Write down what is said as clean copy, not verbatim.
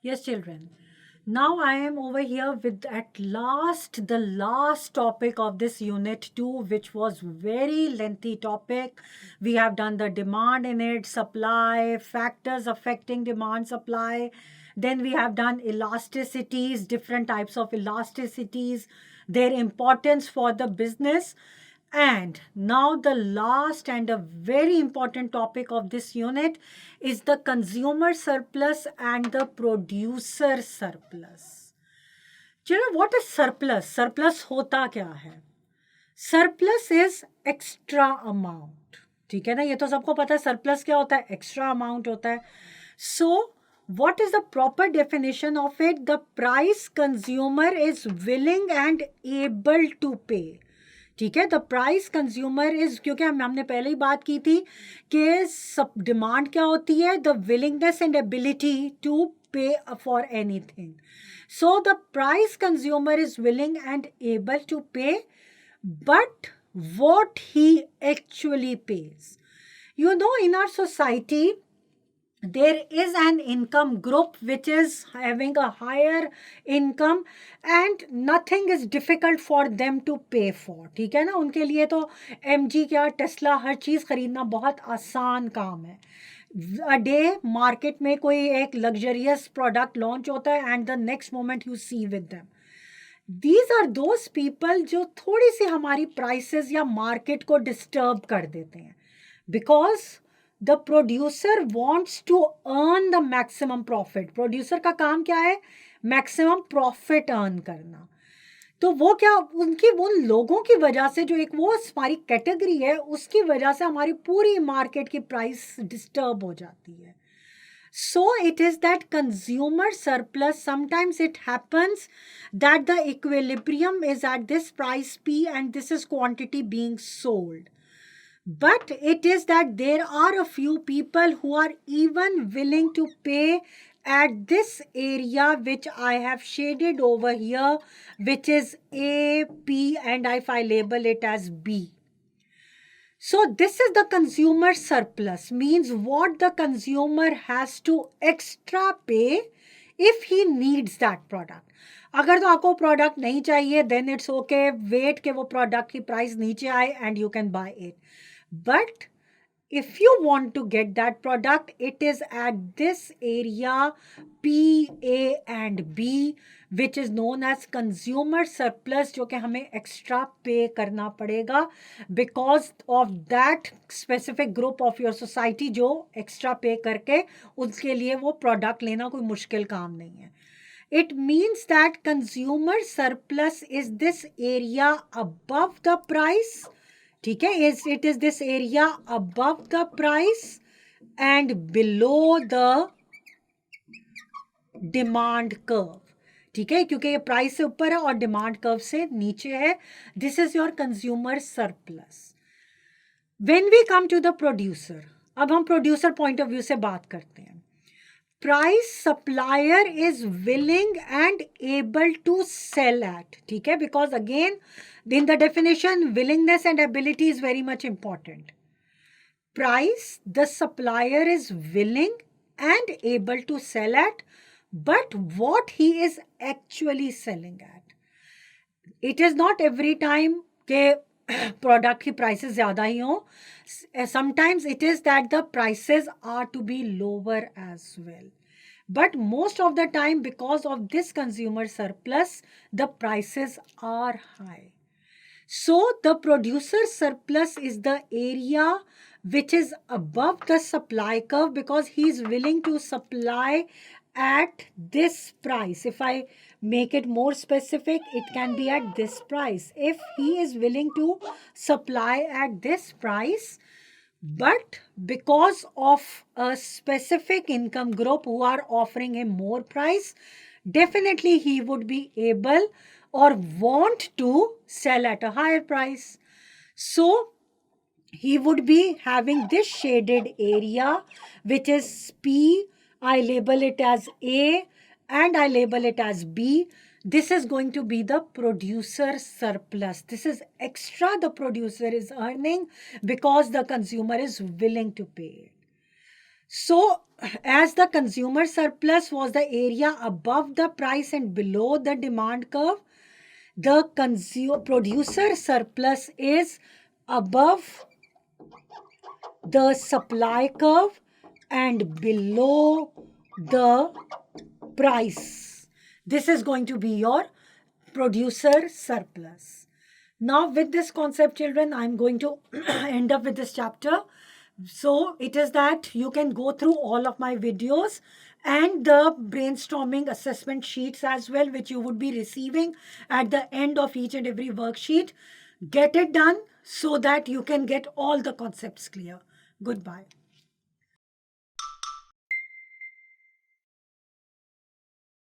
Yes, children. Now I am over here with at last the last topic of this unit 2, which was very lengthy topic. We have done the demand in it, supply, factors affecting demand supply. Then we have done elasticities, different types of elasticities, their importance for the business. And now, the last and a very important topic of this unit is the consumer surplus and the producer surplus. Children, what is surplus? Surplus hota kya hai? Surplus is extra amount. ठीक है ना, ये तो सबको पता है surplus क्या होता है, एक्स्ट्रा अमाउंट होता है. सो what is the proper definition of it? The price consumer is willing and able to pay. ठीक है, द प्राइस कंज्यूमर इज, क्योंकि हमने पहले ही बात की थी कि सब डिमांड क्या होती है, the willingness and ability to pay for anything. So the price consumer is willing and able to pay, but what he actually pays. You know, in our society, there is an income group which is having a higher income and nothing is difficult for them to pay for. ठीक है ना, उनके लिए तो MG क्या Tesla हर चीज़ खरीदना बहुत आसान काम है. अ डे मार्केट में कोई एक लग्जरियस प्रोडक्ट लॉन्च होता है and the next moment you see with them. These are those people जो थोड़ी सी हमारी प्राइसेस या मार्केट को डिस्टर्ब कर देते हैं, because the producer wants to earn the maximum profit. Producer का काम क्या है, मैक्सिमम प्रॉफिट अर्न करना. तो वो क्या, उनकी उन लोगों की वजह से, जो एक वो हमारी कैटेगरी है, उसकी वजह से हमारी पूरी मार्केट की प्राइस डिस्टर्ब हो जाती है. So it is that consumer surplus. Sometimes it happens that the equilibrium is at this price P and this is quantity being sold. But it is that there are a few people who are even willing to pay at this area which I have shaded over here, which is A, P, and if I label it as B. So this is the consumer surplus, means what the consumer has to extra pay if he needs that product. अगर तो आपको product नहीं चाहिए, then it's okay, wait कि वो product की price नीचे आए and you can buy it. But if you want to get that product, it is at this area P, A and B, which is known as consumer surplus, जो कि हमें extra pay करना पड़ेगा because of that specific group of your society जो extra pay करके उसके लिए वो product लेना कोई मुश्किल काम नहीं है. It means that consumer surplus is this area above the price. ठीक है, it is this area above the price and below the demand curve. ठीक है, क्योंकि ये प्राइस से ऊपर है और डिमांड कर्व से नीचे है. This is your consumer surplus. When we come to the producer, अब हम प्रोड्यूसर पॉइंट ऑफ व्यू से बात करते हैं. Price supplier is willing and able to sell at. ठीक है, because again in the definition, willingness and ability is very much important. Price, the supplier is willing and able to sell at, but what he is actually selling at. It is not every time के product की prices ज़्यादा ही हो. Sometimes it is that the prices are to be lower as well. But most of the time, because of this consumer surplus, the prices are high. So the producer surplus is the area which is above the supply curve because he is willing to supply at this price. If I make it more specific, it can be at this price. If he is willing to supply at this price, but because of a specific income group who are offering him more price, definitely he would be able or want to sell at a higher price. So he would be having this shaded area which is P. I label it as A and I label it as B. This is going to be the producer surplus. This is extra the producer is earning because the consumer is willing to pay it. So, as the consumer surplus was the area above the price and below the demand curve, the producer surplus is above the supply curve and below the price. This is going to be your producer surplus. Now, with this concept, children, I'm going to end up with this chapter. So it is that you can go through all of my videos and the brainstorming assessment sheets as well, which you would be receiving at the end of each and every worksheet. Get it done so that you can get all the concepts clear. Goodbye.